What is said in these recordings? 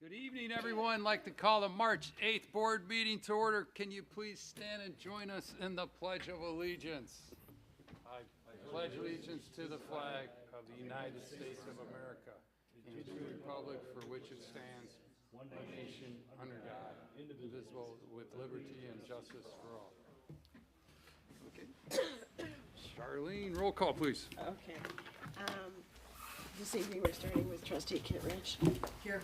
Good evening, everyone. I'd like to call the March 8th board meeting to order. Can you please stand and join us in the Pledge of Allegiance? I pledge allegiance to the flag of the United States of America and to the republic for which it stands, one nation, under God, indivisible, with liberty and justice for all. Okay. Charlene, roll call, please. Okay. This evening, we're starting with trustee Kittredge. Here.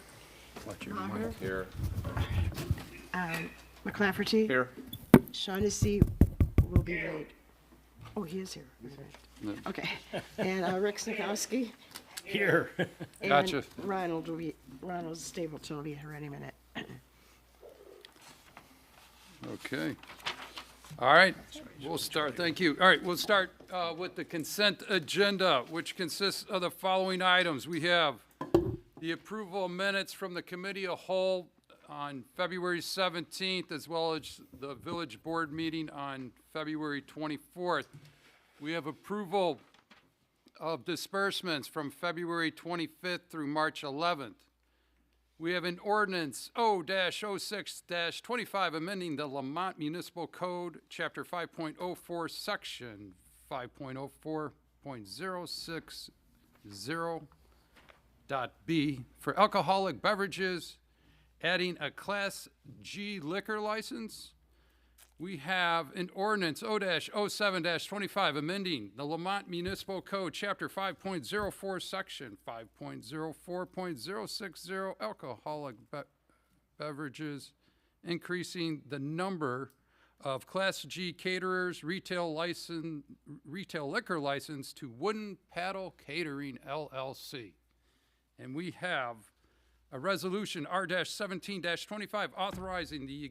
Watch your Maher. mic. Here. McClafferty. Here. Shaughnessy will be late. Oh, he is here. No. Okay. And Rick Snakowski. Here. And Gotcha. Ronald Stapleton will be here any minute. Okay. All right, we'll start. Thank you. All right, we'll start with the consent agenda, which consists of the following items. We have the approval of minutes from the committee of whole on February 17th, as well as the village board meeting on February 24th. We have approval of disbursements from February 25th through March 11th. We have an ordinance O-06-25 amending the Lamont Municipal Code, Chapter 5.04, Section 5.04.060.b for alcoholic beverages, adding a Class G liquor license. We have an ordinance O-07-25 amending the Lamont Municipal Code, Chapter 5.04, Section 5.04.060, alcoholic beverages, increasing the number of Class G caterers, retail liquor license to Wooden Paddle Catering LLC. And we have a resolution R-17-25 authorizing the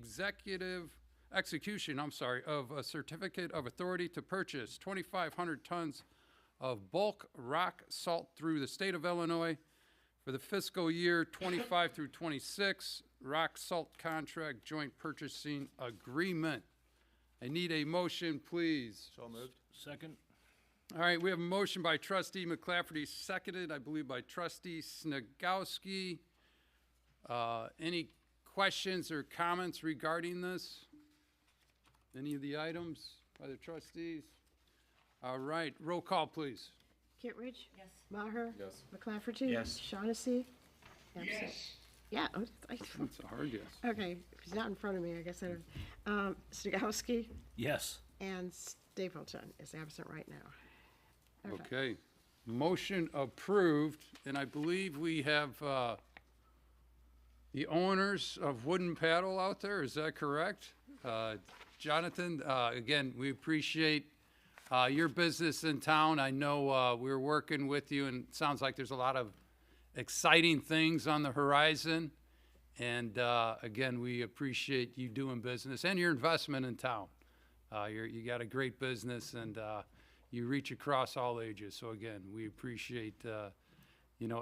execution of a certificate of authority to purchase 2,500 tons of bulk rock salt through the state of Illinois for the fiscal year 25 through 26 rock salt contract joint purchasing agreement. I need a motion, please. So moved. Second. All right, we have a motion by trustee McClafferty, seconded, I believe, by trustee Snagowski. Any questions or comments regarding this? Any of the items by the trustees? All right, roll call, please. Kittredge? Yes. Maher? Yes. McClafferty? Yes. Shaughnessy? Yes. Yeah. Oh, That's a hard yes. okay. If he's not in front of me, I guess I don't. Snagowski Yes. and Stapleton is absent right now. Okay, motion approved, and I believe we have the owners of Wooden Paddle out there, is that correct? Jonathan, again, we appreciate your business in town. I know we're working with you, and it sounds like there's a lot of exciting things on the horizon. And again, we appreciate you doing business and your investment in town. You got a great business, and you reach across all ages. So again, we appreciate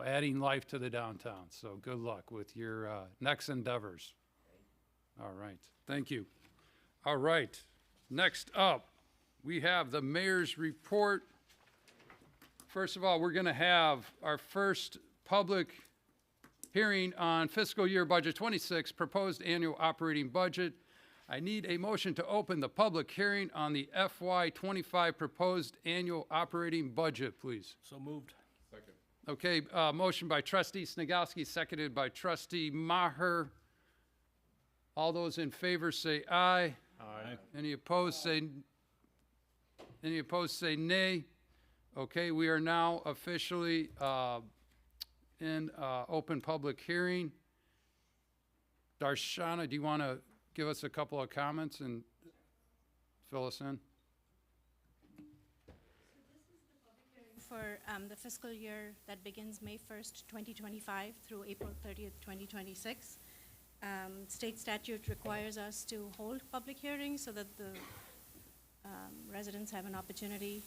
adding life to the downtown. So good luck with your next endeavors. All right, thank you. All right, next up, we have the mayor's report. First of all, we're going to have our first public hearing on fiscal year budget 26, proposed annual operating budget. I need a motion to open the public hearing on the FY25 proposed annual operating budget, please. So moved. Second. Okay, motion by trustee Snagowski, seconded by trustee Maher. All those in favor say aye. Aye. Any opposed say nay. Okay, we are now officially in open public hearing. Darshana, do you want to give us a couple of comments and fill us in? For the fiscal year that begins May 1st, 2025 through April 30th, 2026. State statute requires us to hold public hearings so that the residents have an opportunity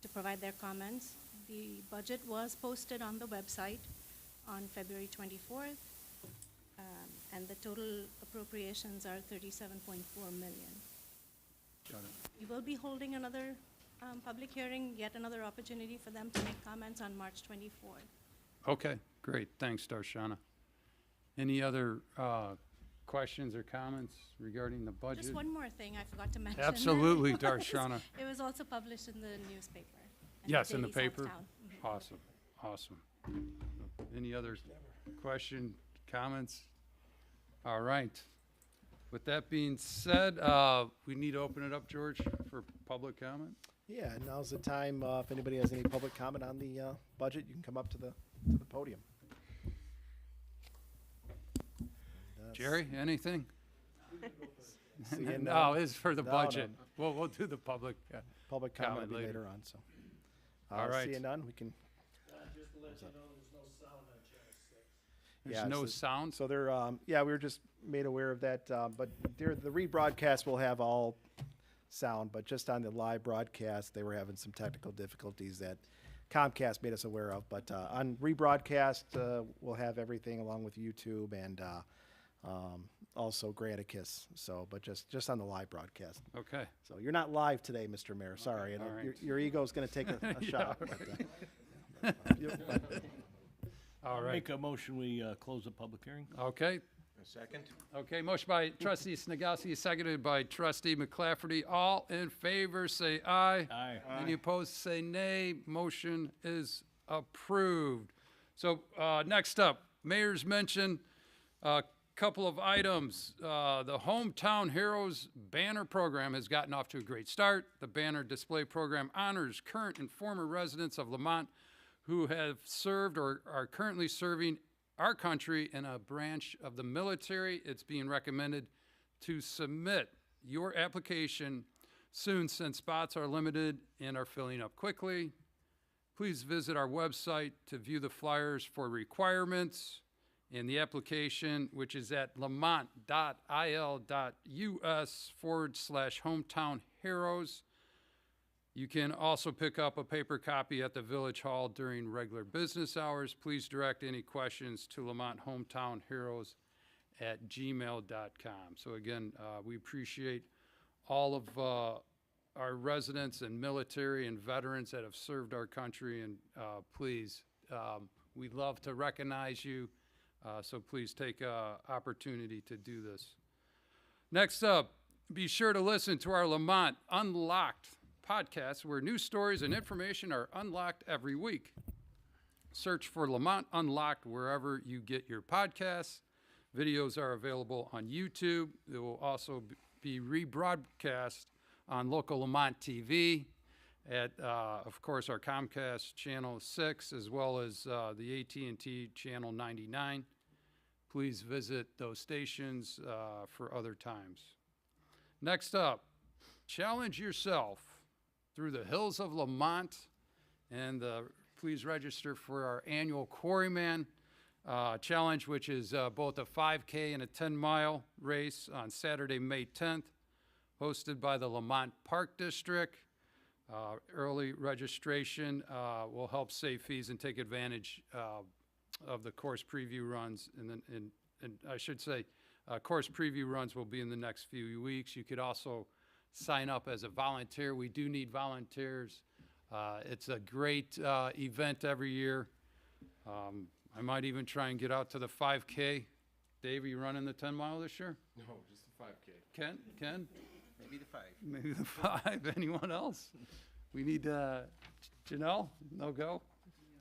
to provide their comments. The budget was posted on the website on February 24th, and the total appropriations are $37.4 million. Got it. We will be holding another public hearing, yet another opportunity for them to make comments on March 24th. Okay, great. Thanks, Darshana. Any other questions or comments regarding the budget? Just one more thing I forgot to mention. Absolutely, It was- Darshana. It was also published in the newspaper. and Yes, in the Daily paper. Southtown. Mhm. Awesome, awesome. Any other question, comments? All right. With that being said, we need to open it up, George, for public comment. Yeah, and now's the time, if anybody has any public comment on the budget, you can come up to the podium. That's- Jerry, anything? seeing No, none, it's for the No, budget. no. We'll do the public. Public comment comment will be later. later on, so. All right. Seeing none, we can, Just to let you know, there's no sound on channel 6. There's Yeah, no so- sound? so they're, yeah, we were just made aware of that, but the rebroadcast will have all sound, but just on the live broadcast, they were having some technical difficulties that Comcast made us aware of, but on rebroadcast, we'll have everything along with YouTube and also Granicus, so, but just on the live broadcast. Okay. So you're not live today, Mr. Mayor, sorry, and all right. your ego's gonna take a shot. But, All right. Make a motion, we close the public hearing. Okay. A second? Okay, motion by trustee Snagowski, seconded by trustee McClafferty. All in favor, say aye. Aye. Any opposed, say nay. Motion is approved. So, next up, mayor's mention, a couple of items. The Hometown Heroes banner program has gotten off to a great start. The banner display program honors current and former residents of Lamont who have served or are currently serving our country in a branch of the military. It's being recommended to submit your application soon since spots are limited and are filling up quickly. Please visit our website to view the flyers for requirements and the application, which is at lamont.il.us/hometown heroes. You can also pick up a paper copy at the Village Hall during regular business hours. Please direct any questions to Lamont Hometown Heroes at gmail.com. So again, we appreciate all of our residents and military and veterans that have served our country, and please, we'd love to recognize you, so please take opportunity to do this. Next up, be sure to listen to our Lamont Unlocked podcast, where news stories and information are unlocked every week. Search for Lamont Unlocked wherever you get your podcasts. Videos are available on YouTube. It will also be rebroadcast on local Lamont TV at, of course, our Comcast Channel 6, as well as the AT&T Channel 99. Please visit those stations for other times. Next up, challenge yourself through the hills of Lamont, and please register for our annual Quarryman Challenge, which is both a 5K and a 10-mile race on Saturday, May 10th, hosted by the Lamont Park District. Early registration will help save fees and take advantage of the course preview runs, and I should say, course preview runs will be in the next few weeks. You could also sign up as a volunteer. We do need volunteers. It's a great event every year. I might even try and get out to the 5K. Dave, are you running the 10 mile this year? No, just the 5K. Ken? Maybe the 5. Maybe the 5. Anyone else? We need Janelle? No go?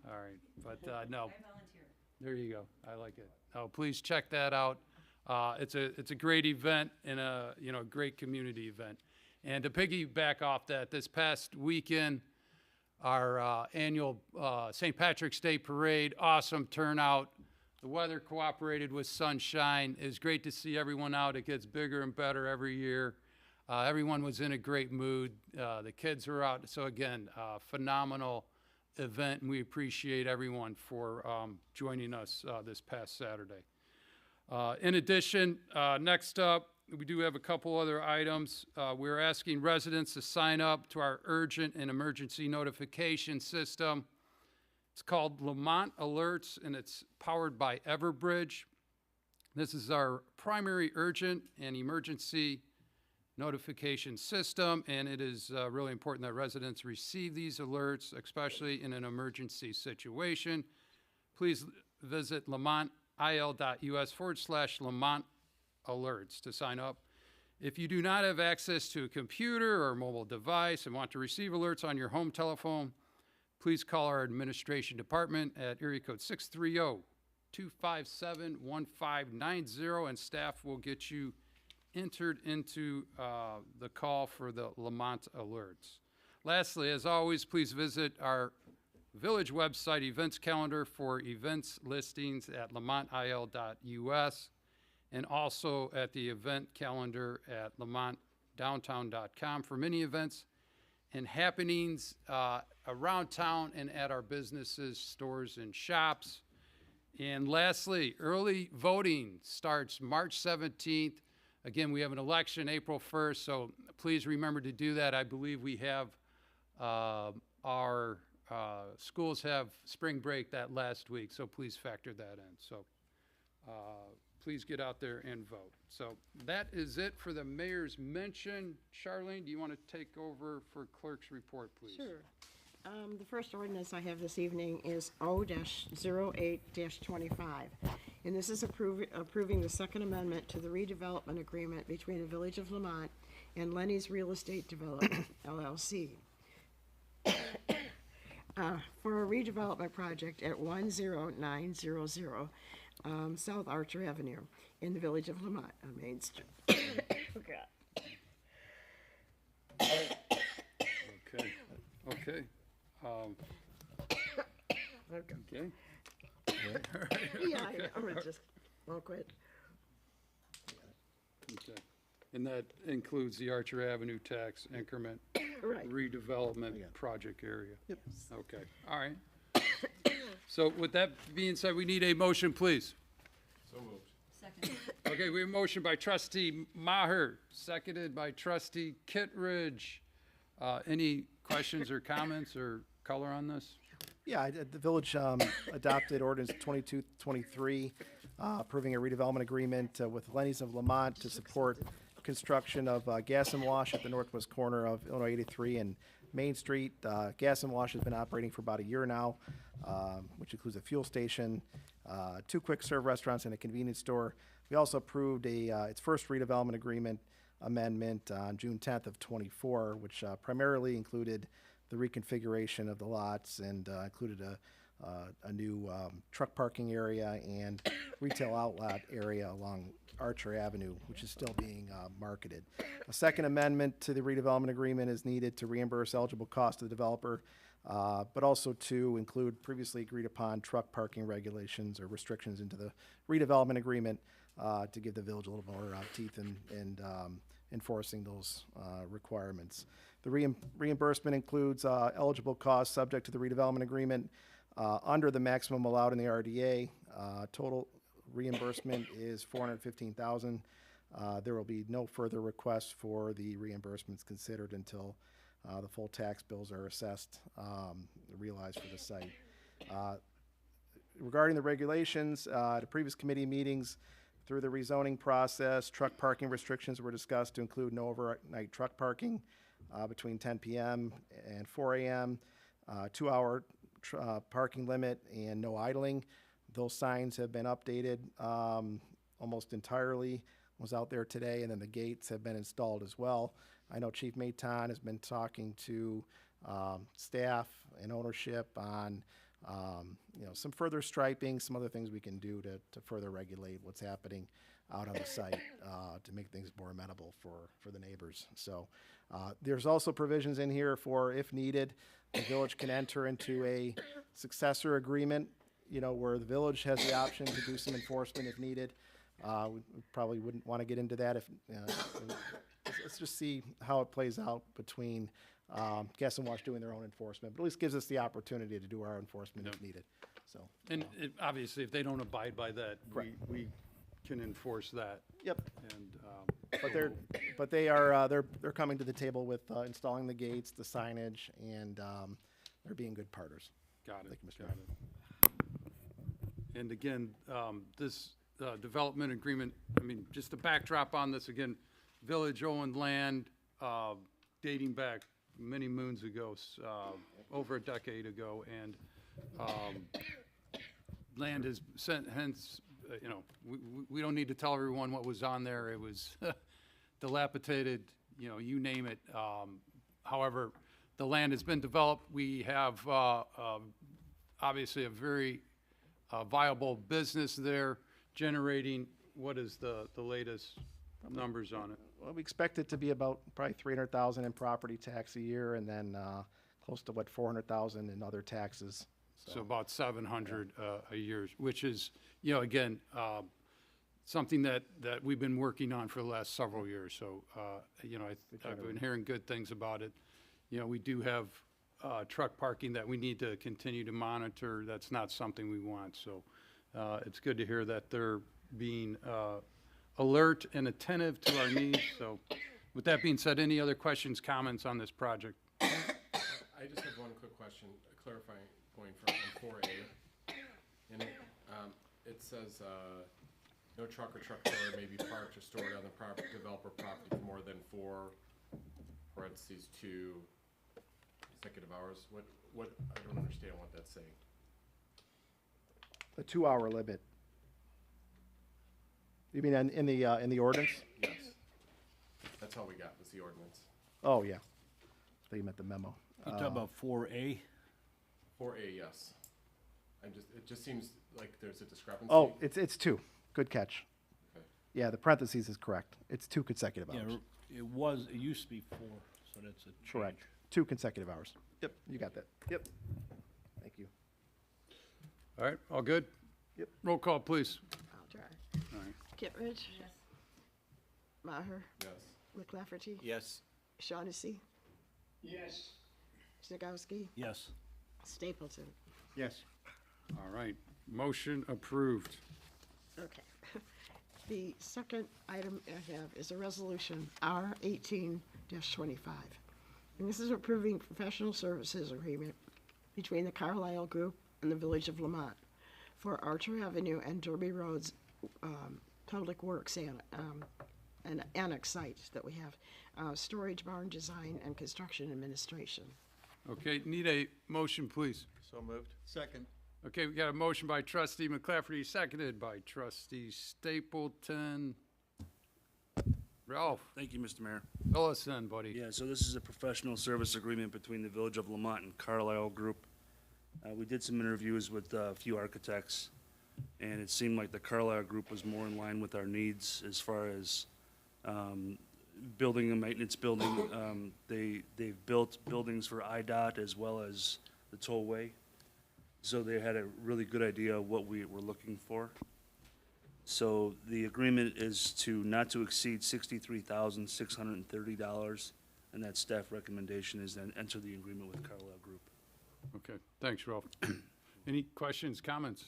All right, but no. I volunteer. There you go. I like it. Oh, please check that out. It's a great event and a great community event. And to piggyback off that, this past weekend, our annual St. Patrick's Day Parade, awesome turnout. The weather cooperated with sunshine. It was great to see everyone out. It gets bigger and better every year. Everyone was in a great mood. The kids were out. So again, phenomenal event, and we appreciate everyone for joining us this past Saturday. In addition, next up, we do have a couple other items. We're asking residents to sign up to our urgent and emergency notification system. It's called Lamont Alerts, and it's powered by Everbridge. This is our primary urgent and emergency notification system, and it is really important that residents receive these alerts, especially in an emergency situation. Please visit lamont.il.us/Lamont Alerts to sign up. If you do not have access to a computer or mobile device and want to receive alerts on your home telephone, please call our administration department at area code 630-257-1590, and staff will get you entered into the call for the Lamont Alerts. Lastly, as always, please visit our village website events calendar for events listings at lamontil.us, and also at the event calendar at lamontdowntown.com for many events and happenings around town and at our businesses, stores, and shops. And lastly, early voting starts March 17th. Again, we have an election April 1st, so please remember to do that. I believe we have our schools have spring break that last week, so please factor that in. So please get out there and vote. So that is it for the mayor's mention. Charlene, do you want to take over for clerk's report, please? Sure. The first ordinance I have this evening is O-08-25. And this is approving the Second Amendment to the redevelopment agreement between the Village of Lamont and Lenny's Real Estate Development, LLC. For a redevelopment project at 10900 South Archer Avenue in the Village of Lamont on Main Street. Oh, God. Okay, okay. Okay. Yeah, I'm gonna just, I'll quit. Okay. And that includes the Archer Avenue tax increment Right. redevelopment project area? Yep. Okay, all right. So with that being said, we need a motion, please. So moved. Second. Okay, we have a motion by trustee Maher, seconded by trustee Kittredge. Any questions or comments or color on this? Yeah, the village adopted ordinance 2223, approving a redevelopment agreement with Lenny's of Lamont to support construction of gas and wash at the northwest corner of Illinois 83 and Main Street. Gas and wash has been operating for about a year now, which includes a fuel station, 2 quick-serve restaurants, and a convenience store. We also approved its first redevelopment agreement amendment on June 10th of '24, which primarily included the reconfiguration of the lots and included a new truck parking area and retail outlet area along Archer Avenue, which is still being marketed. A second amendment to the redevelopment agreement is needed to reimburse eligible costs to the developer, but also to include previously agreed upon truck parking regulations or restrictions into the redevelopment agreement to give the village a little more teeth in enforcing those requirements. The reimbursement includes eligible costs subject to the redevelopment agreement under the maximum allowed in the RDA. Total reimbursement is $415,000. There will be no further requests for the reimbursements considered until the full tax bills are assessed, realized for the site. Regarding the regulations, at previous committee meetings, through the rezoning process, truck parking restrictions were discussed to include no overnight truck parking between 10 p.m. and 4 a.m., 2-hour parking limit, and no idling. Those signs have been updated almost entirely. Was out there today, and then the gates have been installed as well. I know Chief Mayton has been talking to staff and ownership on some further striping, some other things we can do to further regulate what's happening out on the site to make things more amenable for the neighbors. So there's also provisions in here for, if needed, the village can enter into a successor agreement, where the village has the option to do some enforcement if needed. We probably wouldn't want to get into that if, let's just see how it plays out between Gas and Wash doing their own enforcement, but at least gives us the opportunity to do our enforcement if needed, so. And obviously, if they don't abide by that, Correct. we can enforce that. Yep, And but they're coming to the table with installing the gates, the signage, and they're being good partners. got it, Thank you, Mr. got it. And again, this development agreement, just a backdrop on this, again, village-owned land dating back many moons ago, over a decade ago, and land has hence you know, we don't need to tell everyone what was on there. It was dilapidated, you know, you name it. However, the land has been developed. We have obviously a very viable business there, generating, what is the latest numbers on it? Well, we expect it to be about probably 300,000 in property tax a year, and then close to what, 400,000 in other taxes. So about 700 a year, which is, you know, again, something that we've been working on for the last several years. So, you know, I've been hearing good things about it. You know, we do have truck parking that we need to continue to monitor. That's not something we want. So it's good to hear that they're being alert and attentive to our needs. So with that being said, any other questions, comments on this project? I just have one quick question, a clarifying point from 4A. And it says, no truck or truck trailer may be parked or stored on the developer property for more than 4 (2) consecutive hours. What, I don't understand what that's saying. The 2-hour limit. You mean in the ordinance? Yes. That's all we got, was the ordinance. Oh, yeah. I thought you meant the memo. You talk about 4A? 4A, yes. It just seems like there's a discrepancy. Oh, it's 2. Good catch. Okay. Yeah, the parentheses is correct. It's 2 consecutive Yeah, hours. it used to be 4, so that's a change. Correct. 2 consecutive hours. Yep, you got that. Yep. Thank you. All right, all good? Yep. Roll call, please. I'll try. All right. Kittredge. Yes. Maher. Yes. McLafferty. Yes. Shaughnessy. Yes. Snagowski. Yes. Stapleton. Yes. All right, motion approved. Okay. The second item I have is a resolution R 18-25. And this is approving professional services agreement between the Carlisle Group and the Village of Lamont for Archer Avenue and Derby Road's public works an annex site that we have, storage barn design and construction administration. Okay, need a motion, please. So moved. Second. Okay, we got a motion by trustee McClafferty, seconded by trustee Stapleton. Ralph, Thank you, Mr. Mayor. fill us in, buddy. Yeah, so this is a professional service agreement between the Village of Lamont and Carlisle Group. We did some interviews with a few architects, and it seemed like the Carlisle Group was more in line with our needs as far as building a maintenance building. They've built buildings for IDOT as well as the tollway, so they had a really good idea of what we were looking for. So the agreement is not to exceed $63,630, and that staff recommendation is then enter the agreement with Carlisle Group. Okay, thanks, Ralph. Any questions, comments?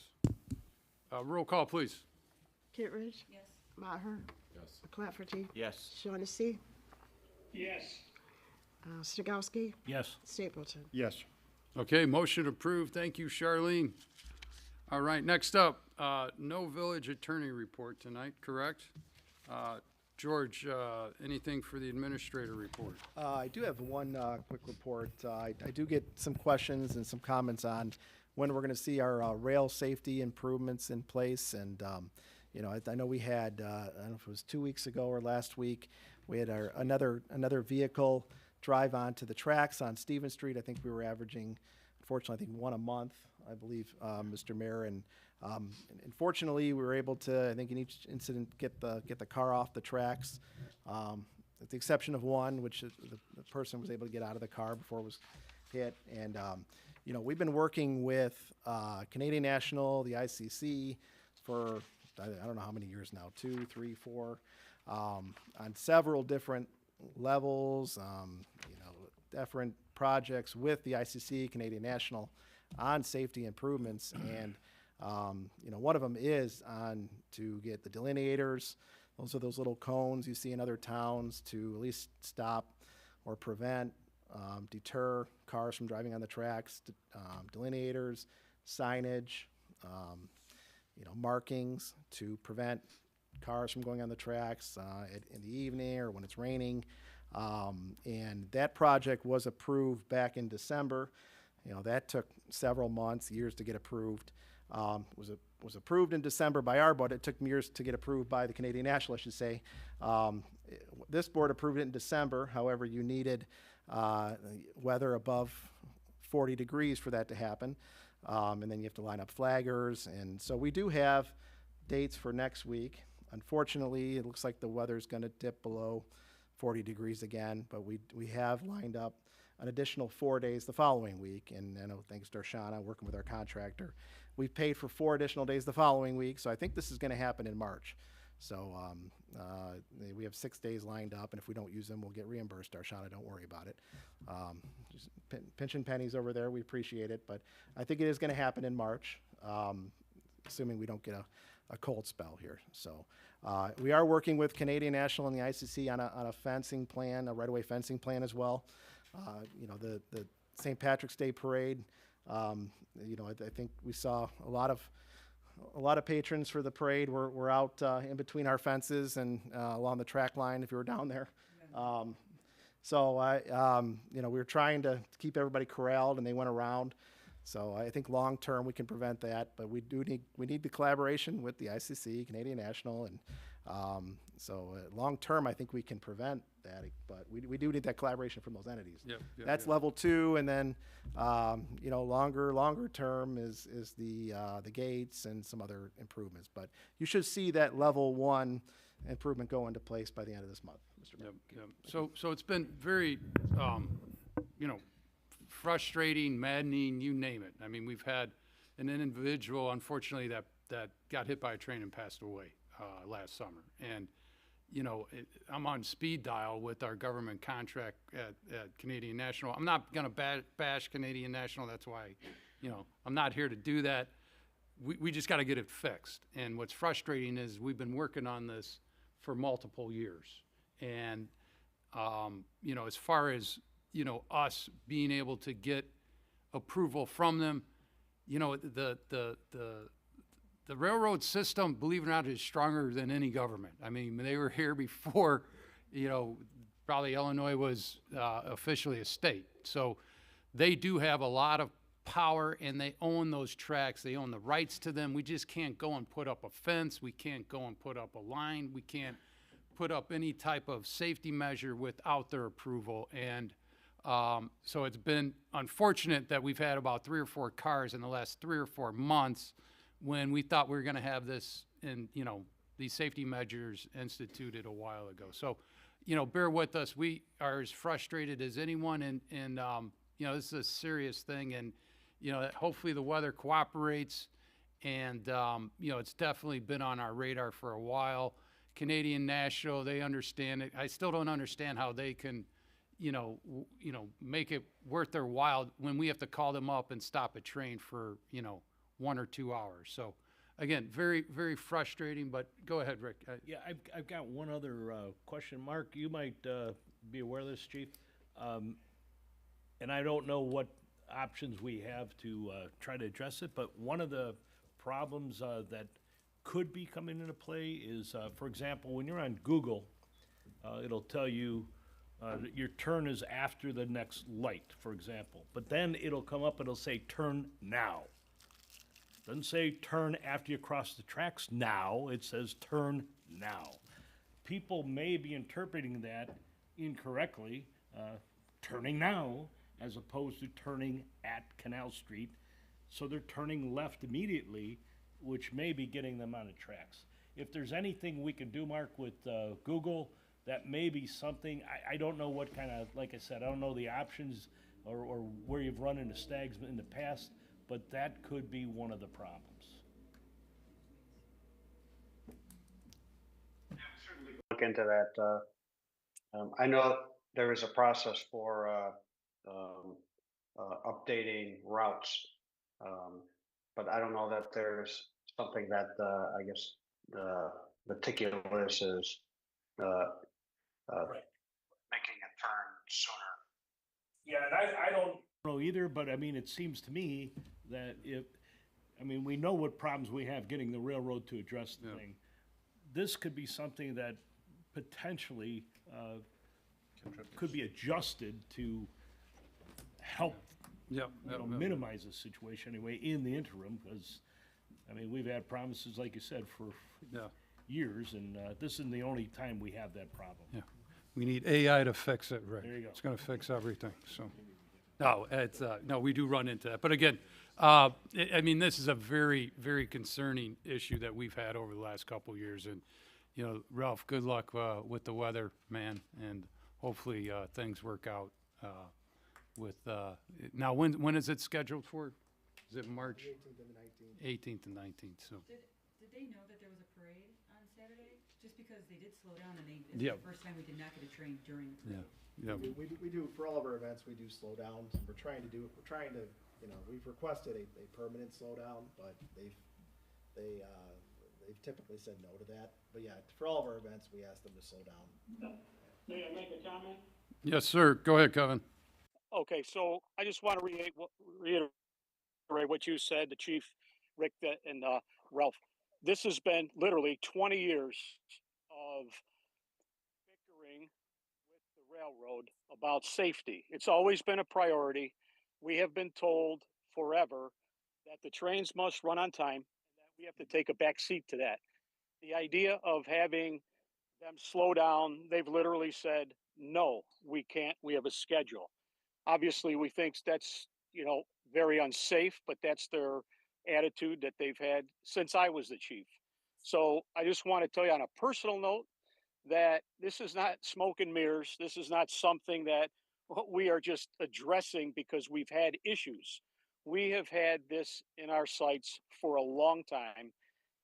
Roll call, please. Kittredge. Yes. Maher. Yes. McLafferty. Yes. Shaughnessy. Yes. Snagowski. Yes. Stapleton. Yes. Okay, motion approved. Thank you, Charlene. All right, next up, no village attorney report tonight, correct? George, anything for the administrator report? I do have one quick report. I do get some questions and some comments on when we're going to see our rail safety improvements in place. And, you know, I know we had, I don't know if it was 2 weeks ago or last week, we had another vehicle drive onto the tracks on Stevens Street. I think we were averaging, unfortunately, I think 1 a month, I believe, Mr. Mayor. And unfortunately, we were able to, I think in each incident, get the car off the tracks, with the exception of one, which is the person was able to get out of the car before it was hit. And, you know, we've been working with Canadian National, the ICC, for I don't know how many years now, 2, 3, 4, on several different levels, you know, different projects with the ICC, Canadian National, on safety improvements. And, you know, one of them is on to get the delineators. Those are those little cones you see in other towns to at least stop or prevent, deter cars from driving on the tracks, delineators, signage, you know, markings to prevent cars from going on the tracks in the evening or when it's raining. And that project was approved back in December. You know, that took several months, years to get approved. was approved in December by our board. It took years to get approved by the Canadian National, I should say. This board approved it in December. However, you needed weather above 40 degrees for that to happen. And then you have to line up flaggers. And so we do have dates for next week. Unfortunately, it looks like the weather's going to dip below 40 degrees again, but we have lined up an additional 4 days the following week. And I know, thanks to Darshana, working with our contractor, we've paid for 4 additional days the following week. So I think this is going to happen in March. So we have 6 days lined up, and if we don't use them, we'll get reimbursed. Darshana, don't worry about it. Just pinching pennies over there, we appreciate it, but I think it is going to happen in March, assuming we don't get a cold spell here. So we are working with Canadian National and the ICC on a fencing plan, a right-of-way fencing plan as well. You know, the St. Patrick's Day parade, you know, I think we saw a lot of patrons for the parade were out in between our fences and along the track line if you were down there. So you know, we were trying to keep everybody corralled, and they went around. So I think long term we can prevent that, but we need the collaboration with the ICC, Canadian National, and so long term I think we can prevent that, but we do need that collaboration from those entities. Yep, That's level 2, and then you know, longer term is the gates and some other improvements. But you should see that level 1 improvement go into place by the end of this month, Mr. Mayor. So it's been very, you know, frustrating, maddening, you name it. I mean, we've had an individual, unfortunately, that got hit by a train and passed away last summer. And, you know, I'm on speed dial with our government contract at Canadian National. I'm not going to bash Canadian National. That's why, you know, I'm not here to do that. We just got to get it fixed. And what's frustrating is we've been working on this for multiple years. And, you know, as far as, you know, us being able to get approval from them, you know, the railroad system, believe it or not, is stronger than any government. I mean, they were here before, you know, probably Illinois was officially a state. So they do have a lot of power, and they own those tracks. They own the rights to them. We just can't go and put up a fence. We can't go and put up a line. We can't put up any type of safety measure without their approval. And so it's been unfortunate that we've had about 3 or 4 cars in the last 3 or 4 months when we thought we were going to have this and, you know, these safety measures instituted a while ago. So, you know, bear with us. We are as frustrated as anyone, and you know, this is a serious thing, and, you know, hopefully the weather cooperates, and, you know, it's definitely been on our radar for a while. Canadian National, they understand it. I still don't understand how they can, you know, make it worth their while when we have to call them up and stop a train for, you know, 1 or 2 hours. So again, very, very frustrating, but go ahead, Rick. Yeah, I've got one other question. Mark, you might be aware of this, Chief. And I don't know what options we have to try to address it, but one of the problems that could be coming into play is, for example, when you're on Google, it'll tell you your turn is after the next light, for example. But then it'll come up and it'll say turn now. Doesn't say turn after you cross the tracks now, it says turn now. People may be interpreting that incorrectly, turning now, as opposed to turning at Canal Street. So they're turning left immediately, which may be getting them on the tracks. If there's anything we can do, Mark, with Google, that may be something. I don't know what kind of, like I said, I don't know the options or where you've run into snags in the past, but that could be one of the problems. Look into that. I know there is a process for updating routes, but I don't know that there's something that I guess the meticulous is making a turn sooner. Yeah, and I don't know either, but I mean, it seems to me that we know what problems we have getting the railroad to address the thing. This could be something that potentially could be adjusted to help minimize the situation anyway in the interim, because I mean, we've had promises, like you said, for Yeah. years, and this isn't the only time we have that problem. Yeah. We need AI to fix it, Rick. There you go. It's gonna fix everything, so. No, it's, no, we do run into that. But again, I mean, this is a very, very concerning issue that we've had over the last couple of years. And, you know, Ralph, good luck, with the weather, man, and hopefully, things work out, with, now, when is it scheduled for? Is it March? 18th and 19th, so. Did they know that there was a parade on Saturday? Just because they did slow down and it's Yeah. the first time we did not get a train during the Yeah, parade. yeah. We do, for all of our events, we do slowdowns. We're trying to, you know, we've requested a permanent slowdown, but they've typically said no to that. But yeah, for all of our events, we ask them to slow down. May I make a comment? Yes, sir. Go ahead, Kevin. Okay, so I just want to reiterate what you said, the chief, Rick, and Ralph. This has been literally 20 years of bickering with the railroad about safety. It's always been a priority. We have been told forever that the trains must run on time and that we have to take a back seat to that. The idea of having them slow down, they've literally said, no, we can't. We have a schedule. Obviously, we think that's, you know, very unsafe, but that's their attitude that they've had since I was the chief. So I just want to tell you on a personal note that this is not smoke and mirrors. This is not something that we are just addressing because we've had issues. We have had this in our sights for a long time.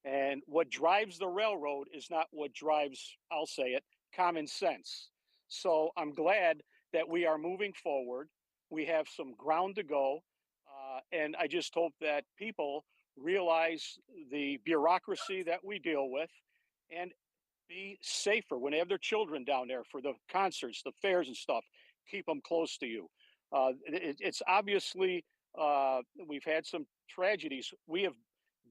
And what drives the railroad is not what drives, I'll say it, common sense. So I'm glad that we are moving forward. We have some ground to go. And I just hope that people realize the bureaucracy that we deal with and be safer when they have their children down there for the concerts, the fairs and stuff. Keep them close to you. It's obviously, we've had some tragedies. We have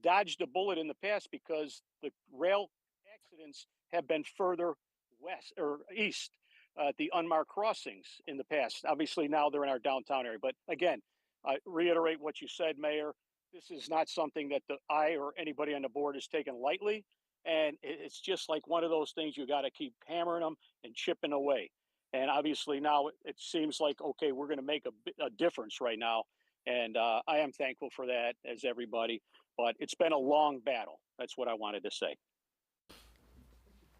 dodged a bullet in the past because the rail accidents have been further west or east at the unmarked crossings in the past. Obviously, now they're in our downtown area. But again, I reiterate what you said, Mayor. This is not something that I or anybody on the board has taken lightly. And it's just like one of those things you got to keep hammering them and chipping away. And obviously now it seems like, okay, we're going to make a difference right now. And I am thankful for that, as everybody. But it's been a long battle. That's what I wanted to say.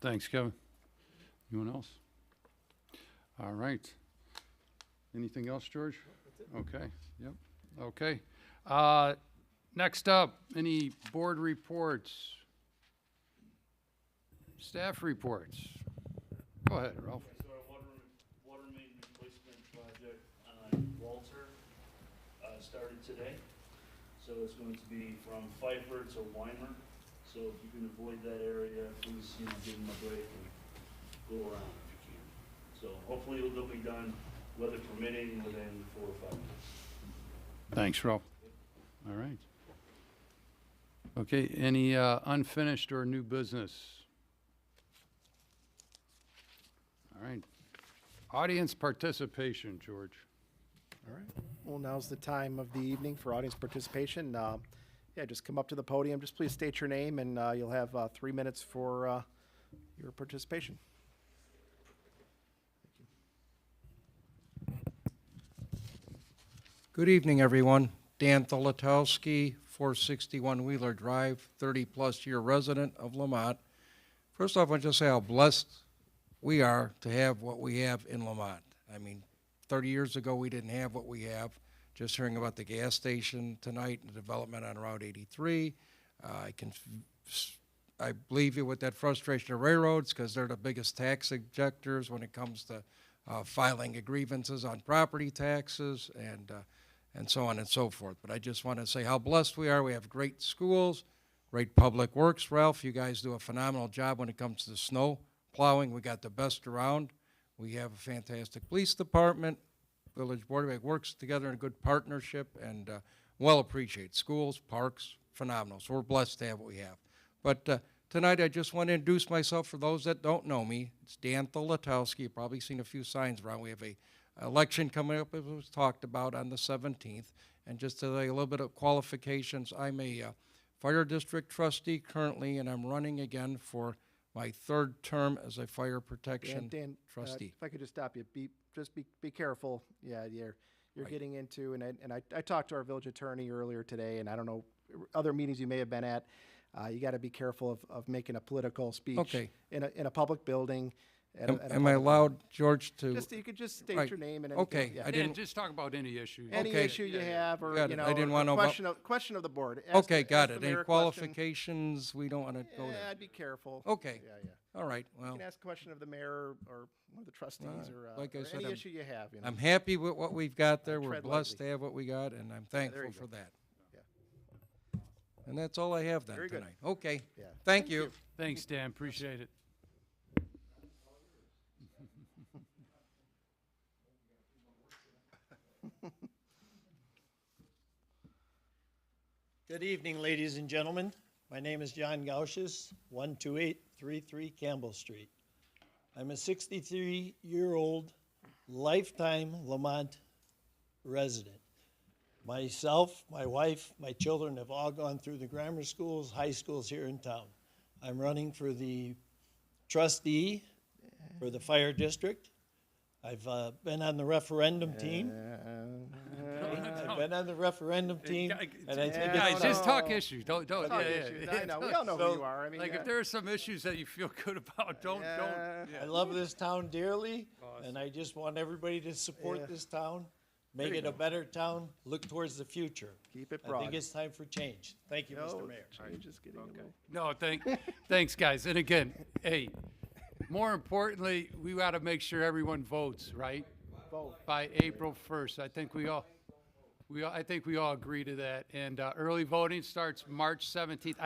Thanks, Kevin. Anyone else? All right. Anything else, George? Okay, yep, okay. Next up, any board reports? Staff reports? Go ahead, Ralph. So our water main replacement project on Walter started today. So it's going to be from Pfeiffer to Weimer. So if you can avoid that area, please, you know, give them a break and go around if you can. So hopefully it'll be done, weather permitting, within 4 or 5 months. Thanks, Ralph. All right. Okay, any unfinished or new business? All right. Audience participation, George. All right. Well, now's the time of the evening for audience participation. Yeah, just come up to the podium. Just please state your name, and you'll have 3 minutes for your participation. Good evening, everyone. Dan Tholatowski, 461 Wheeler Drive, 30-plus year resident of Lamont. First off, I want to say how blessed we are to have what we have in Lamont. I mean, 30 years ago, we didn't have what we have. Just hearing about the gas station tonight and the development on Route 83, I believe you with that frustration of railroads because they're the biggest tax objectors when it comes to filing grievances on property taxes and so on and so forth. But I just want to say how blessed we are. We have great schools, great public works. Ralph, you guys do a phenomenal job when it comes to snow plowing. We got the best around. We have a fantastic police department. Village Board works together in a good partnership and well appreciate schools, parks, phenomenal. So we're blessed to have what we have. But tonight I just want to introduce myself for those that don't know me. It's Dan Tholatowski. You've probably seen a few signs around. We have a election coming up, as was talked about on the 17th. And just to tell you a little bit of qualifications, I'm a Fire District trustee currently, and I'm running again for my third term as a fire protection Dan, trustee. if I could just stop you, be careful. Yeah, you're getting into, and I talked to our village attorney earlier today, and I don't know, other meetings you may have been at, you got to be careful of making a political speech Okay. in a public building. at a- Am at a am I public- allowed, George, to? You could just state Right. your name and Okay, anything. Yeah. I didn't- just talk about any issues. Any Okay. issue you have, or, Got you it. know, I didn't or wanna know question of the board. Okay, got ask it. the Any mayor a question. qualifications? We don't want to go Yeah, there. I'd be careful. Okay. Yeah. All right, You well, can ask a question of the mayor or one of the trustees, or, like I or said, any I'm- issue you have, you know. I'm happy with what we've got there. We're tread blessed to lightly. have what we got, and I'm there thankful you for go. that. Yeah. And that's all I have then Very good. tonight. Okay. Yeah. Thank you. Thanks, Dan, appreciate it. Good evening, ladies and gentlemen. My name is John Gausches, 12833 Campbell Street. I'm a 63-year-old lifetime Lamont resident. Myself, my wife, my children have all gone through the grammar schools, high schools here in town. I'm running for the trustee for the fire district. I've been on the referendum team. I've been on the referendum team, and I think Guys, it's just talk issues, don't, Talk yeah, issues. yeah. I know, we all know who you are. I mean, Like, yeah. if there are some issues that you feel good about, don't. I love this town dearly, and I just want everybody to support Yeah. this town, make you it a go. better town, look towards the future. Keep it I broad. think it's time for change. Thank you, Mr. Mayor. Change is getting a little- No, thanks, guys. And again, hey, more importantly, we got to make sure everyone votes, right? Vote. By April 1st. I think we all agree to that. And early voting starts March 17th.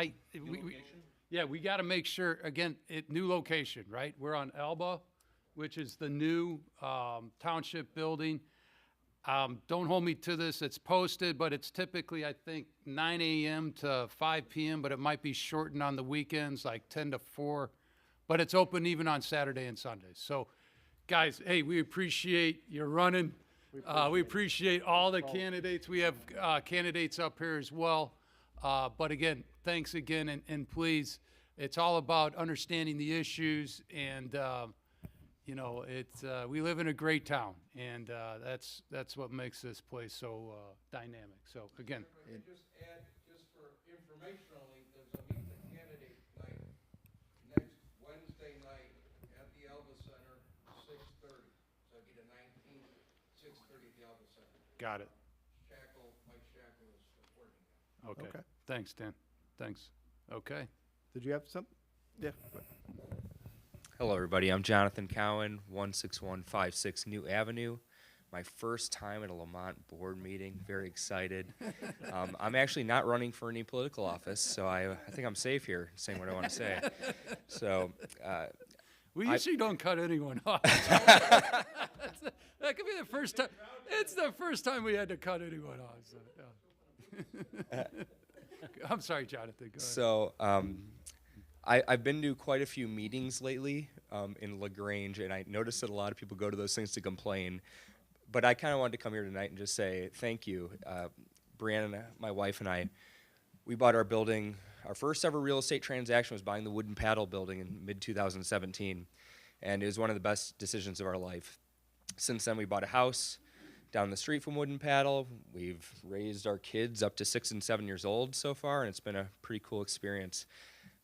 Yeah, we got to make sure, again, new location, right? We're on Elba, which is the new township building. Don't hold me to this. It's posted, but it's typically, I think, 9 a.m. to 5 p.m., but it might be shortened on the weekends, like 10 to 4. But it's open even on Saturday and Sundays. So, guys, hey, we appreciate your running. We appreciate all the candidates. We have candidates up here as well. But again, thanks again, and please, it's all about understanding the issues, and you know, we live in a great town, and that's what makes this place so dynamic. So again, Just add, just for informationally, there's a meet the candidate night next Wednesday night at the Elba Center, 6:30. So it'd be the 19th, 6:30 at the Elba Center. got it. Mike Shackle is supporting that. Okay. Okay. Thanks, Dan. Thanks. Okay. Did you have something? Yeah. Hello, everybody. I'm Jonathan Cowan, 16156 New Avenue. My first time at a Lamont board meeting. Very excited. I'm actually not running for any political office, so I think I'm safe here saying what I want to say. So, We usually don't cut anyone off. That could be the first time. It's the first time we had to cut anyone off. So, yeah. I'm sorry, Jonathan. Go ahead. So I've been to quite a few meetings lately in LaGrange, and I noticed that a lot of people go to those things to complain. But I kind of wanted to come here tonight and just say thank you. Brianna, my wife, and I, we bought our building. Our first ever real estate transaction was buying the Wooden Paddle building in mid-2017, and it was one of the best decisions of our life. Since then, we bought a house down the street from Wooden Paddle. We've raised our kids up to 6 and 7 years old so far, and it's been a pretty cool experience.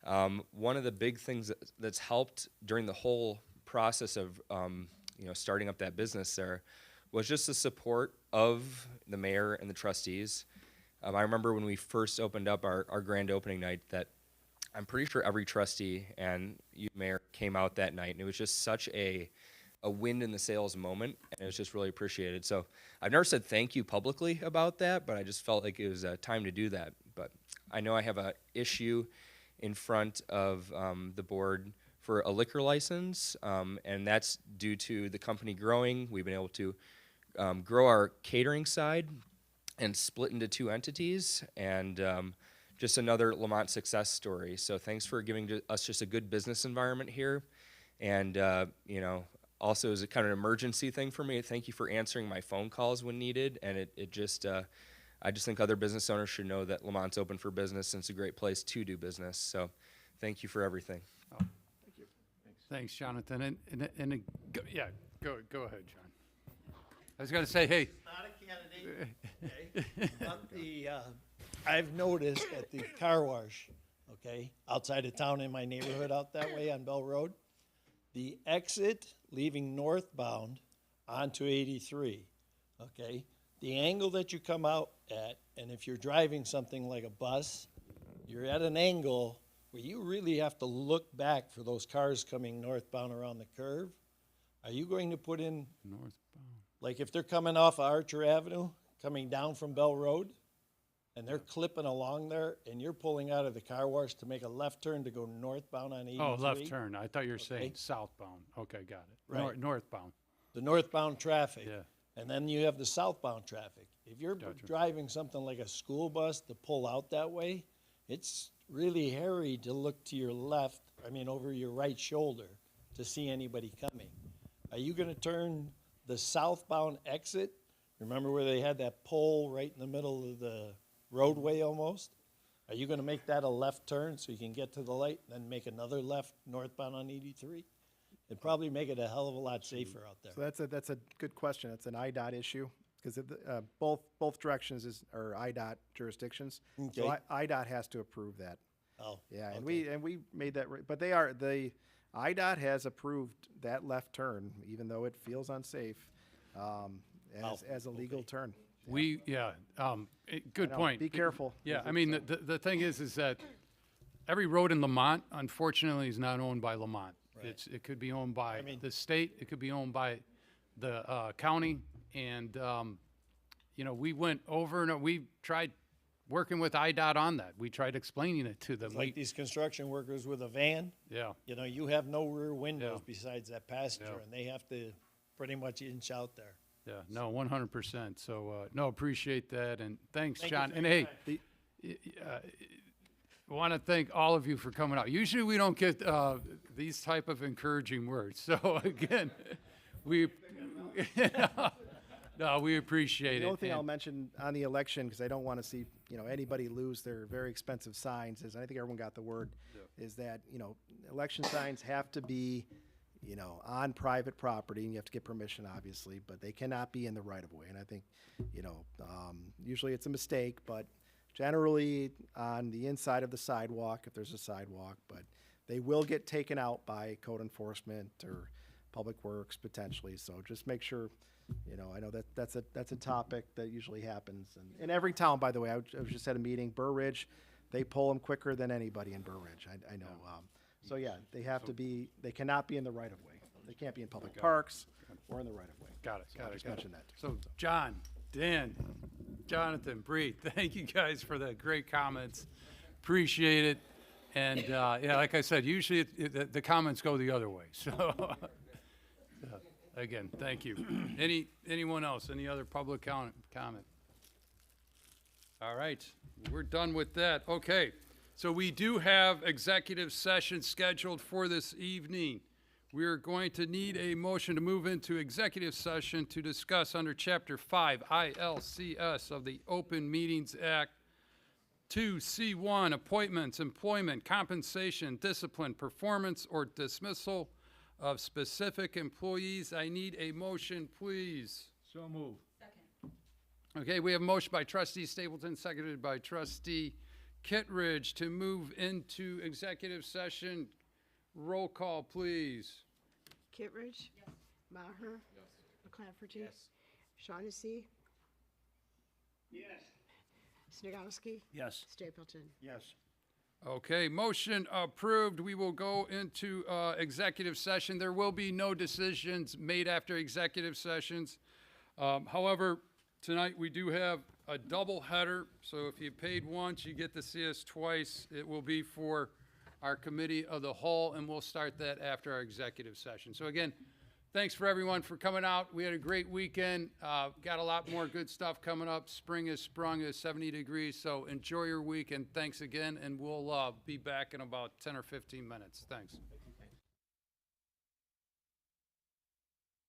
One of the big things that's helped during the whole process of starting up that business there was just the support of the mayor and the trustees. I remember when we first opened up our grand opening night that I'm pretty sure every trustee and you, mayor, came out that night, and it was just such a win in the sales moment, and it was just really appreciated. So I've never said thank you publicly about that, but I just felt like it was time to do that. But I know I have an issue in front of the board for a liquor license, and that's due to the company growing. We've been able to grow our catering side and split into 2 entities, and just another Lamont success story. So thanks for giving us just a good business environment here, and also as a kind of an emergency thing for me, thank you for answering my phone calls when needed, and it just I just think other business owners should know that Lamont's open for business and it's a great place to do business. So thank you for everything. Thanks, Jonathan. Yeah, go ahead, John. I was going to say, hey. Not a candidate, okay? But I've noticed at the car wash, okay, outside of town in my neighborhood out that way on Bell Road, the exit leaving northbound onto 83, okay? The angle that you come out at, and if you're driving something like a bus, you're at an angle where you really have to look back for those cars coming northbound around the curve. Are you going to put in, Northbound. like if they're coming off Archer Avenue, coming down from Bell Road, and they're clipping along there, and you're pulling out of the car wash to make a left turn to go northbound on 83? Oh, left turn. I thought you were saying southbound. Okay, got it. Right. Northbound. The northbound traffic. Yeah. And then you have the southbound traffic. If you're driving something like a school bus to pull out that way, it's really hairy to look to your left, over your right shoulder to see anybody coming. Are you gonna turn the southbound exit? Remember where they had that pole right in the middle of the roadway almost? Are you gonna make that a left turn so you can get to the light and then make another left northbound on 83? It'd probably make it a hell of a lot safer out there. So that's a good question. It's an IDOT issue because both directions are IDOT jurisdictions. So Okay. IDOT has to approve that. Oh, Yeah, and okay. we made that, but the IDOT has approved that left turn, even though it feels unsafe, as a legal turn. Good I know. point. Be careful. Yeah, the thing is that every road in Lamont, unfortunately, is not owned by Lamont. Right. It could be owned by the state, it could be owned by the county, and, we went over and we tried working with IDOT on that. We tried explaining it to them. Like these construction workers with a van, Yeah, you have no rear windows Yeah. besides that passenger, Yeah. and they have to pretty much inch out there. yeah, no, 100%. So, no, appreciate that, and thanks, Thank you John. for And your hey, I want to thank all of you for coming out. Usually we don't get these type of encouraging words. So again, we appreciate it. The only thing And- I'll mention on the election, because I don't want to see, anybody lose their very expensive signs, is, I think everyone got the word, is that, election signs have to be, on private property, and you have to get permission, obviously, but they cannot be in the right of way. And I think, usually it's a mistake, but generally on the inside of the sidewalk, if there's a sidewalk, but they will get taken out by code enforcement or public works potentially. So just make sure, I know that's a topic that usually happens. And in every town, by the way, I was just at a meeting, Burr Ridge, they pull them quicker than anybody in Burr Ridge. I know. So yeah, they cannot be in the right of way. They can't be in public parks or in the right of way. Got it, So got I it, just got it. mentioned that. So John, Dan, Jonathan, Bree, thank you guys for the great comments. Appreciate it. And, like I said, usually the comments go the other way. So, again, thank you. Anyone else? Any other public comment? All right, we're done with that. Okay, so we do have executive session scheduled for this evening. We're going to need a motion to move into executive session to discuss under Chapter 5 ILCS of the Open Meetings Act, 2C1, appointments, employment, compensation, discipline, performance, or dismissal of specific employees. I need a motion, please. So move. Okay, we have a motion by trustee Stapleton, seconded by trustee Kittredge to move into executive session. Roll call, please. Kittredge? Yes. Maher? Yes. McClafferty? Yes. Shaughnessy? Yes. Snagowski? Yes. Stapleton? Yes. Okay, motion approved. We will go into executive session. There will be no decisions made after executive sessions. However, tonight we do have a double header, so if you paid once, you get to see us twice. It will be for our committee of the whole, and we'll start that after our executive session. So again, thanks for everyone for coming out. We had a great weekend. Got a lot more good stuff coming up. Spring has sprung, it's 70 degrees, so enjoy your week, and thanks again, and we'll be back in about 10 or 15 minutes. Thanks.